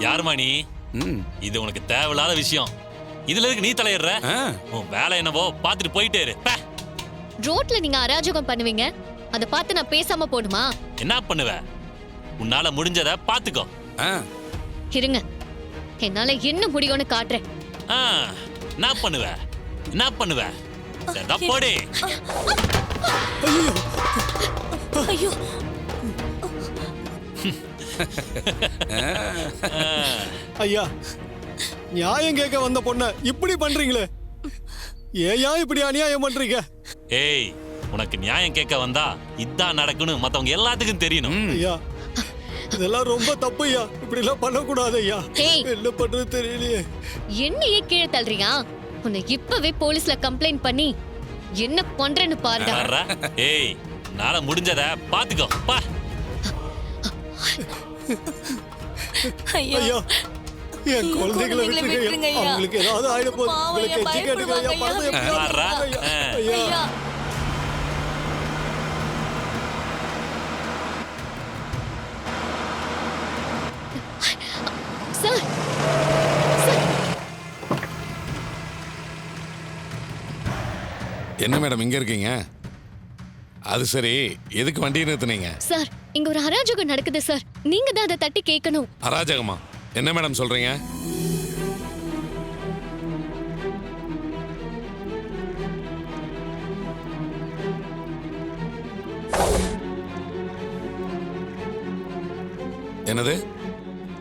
யாருமா நீ? இது உனக்கு தேவையில்லாத விஷயம். இதுல இருக்கு நீ தலையிடுற? உன் வேலை என்னவோ பாத்துட்டு போயிட்டே இரு. ரோட்ல நீங்க அராஜகம் பண்ணுவீங்க, அத பார்த்து நான் பேசாம போடுமா? என்ன பண்ணுவ? உன்னால முடிஞ்சத பாத்துக்கோ. இருங்க, என்னால என்ன முடியும்னு காட்டுறேன். என்ன பண்ணுவ? என்ன பண்ணுவ? போடி. ஐயோ ஐயா, நியாயம் கேட்க வந்த பொண்ண இப்படி பண்றீங்களே, ஏயா இப்படி அநியாயம் பண்றீங்க? ஏய், உனக்கு நியாயம் கேட்க வந்தா இதான் நடக்கணும் மத்தவங்க எல்லாத்துக்கும் தெரியணும். ஐயா, இதெல்லாம் ரொம்ப தப்பு ஐயா, இப்படி எல்லாம் பண்ணக்கூடாது ஐயா. என்ன பண்றது தெரியலையே. என்னையே கீழே தள்ளுறியா? உன்னை இப்பவே போலீஸ்ல கம்ப்ளைண்ட் பண்ணி என்ன பண்றேன்னு பாருடா. ஏய், நாள முடிஞ்சத பாத்துக்கோ. பா. ஐயா, என் குழந்தைகளை விட்டுருங்க. அவங்களுக்கு ஏதாவது ஆயிட போகுது. உங்களுக்கு எச்சி கேட்டுங்க ஐயா. பணத்தை எப்படி ஐயா? சார், என்ன மேடம் இங்க இருக்கீங்க? அது சரி, எதுக்கு வண்டியை நிறுத்துனீங்க? சார், இங்க ஒரு அராஜகம் நடக்குது சார். நீங்க தான் அதை தட்டி கேட்கணும். அராஜகமா? என்ன மேடம் சொல்றீங்க? என்னது?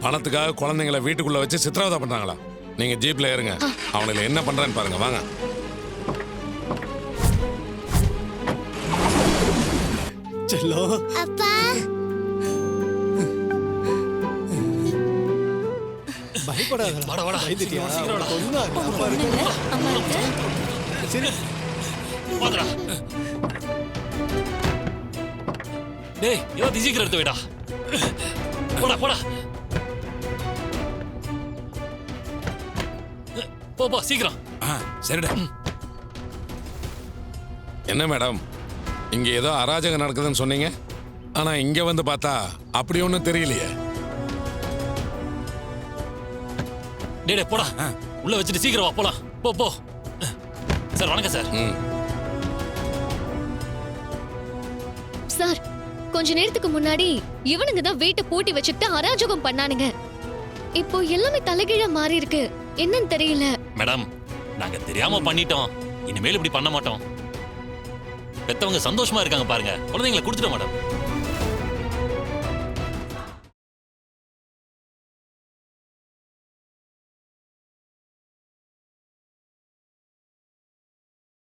பணத்துக்காக குழந்தைங்களை வீட்டுக்குள்ள வச்சு சித்திரவதை பண்றாங்களா? நீங்க ஜீப்ல ஏறுங்க, அவங்களை என்ன பண்றான்னு பாருங்க. வாங்க. செல்லோ, அப்பா, பயப்படாத. வாடா வாடா. பயந்துட்டியா? சீக்கிரம் வாடா. ஒண்ணா பாருங்க. அம்மா இருக்கு. சரி, வாடா. டேய், இவன் சீக்கிரம் எடுத்து வைடா. போடா போடா. போ போ சீக்கிரம். சரிடா. என்ன மேடம், இங்க ஏதோ அராஜகம் நடக்குதுன்னு சொன்னீங்க, ஆனா இங்க வந்து பார்த்தா அப்படி ஒண்ணும் தெரியலையே. டேய் போடா. உள்ள வச்சுட்டு சீக்கிரம் வா, போலாம். போ போ. சார் வணக்கம் சார். சார், கொஞ்ச நேரத்துக்கு முன்னாடி இவனுங்க தான் வீட்டை பூட்டி வச்சுட்டு அராஜகம் பண்ணானுங்க. இப்போ எல்லாமே தலைகீழா மாறி இருக்கு. என்னன்னு தெரியல. மேடம், நாங்க தெரியாம பண்ணிட்டோம். இனிமேல் இப்படி பண்ண மாட்டோம். பெத்தவங்க சந்தோஷமா இருக்காங்க பாருங்க. குழந்தைங்களை கொடுத்துட்டோம் மேடம்.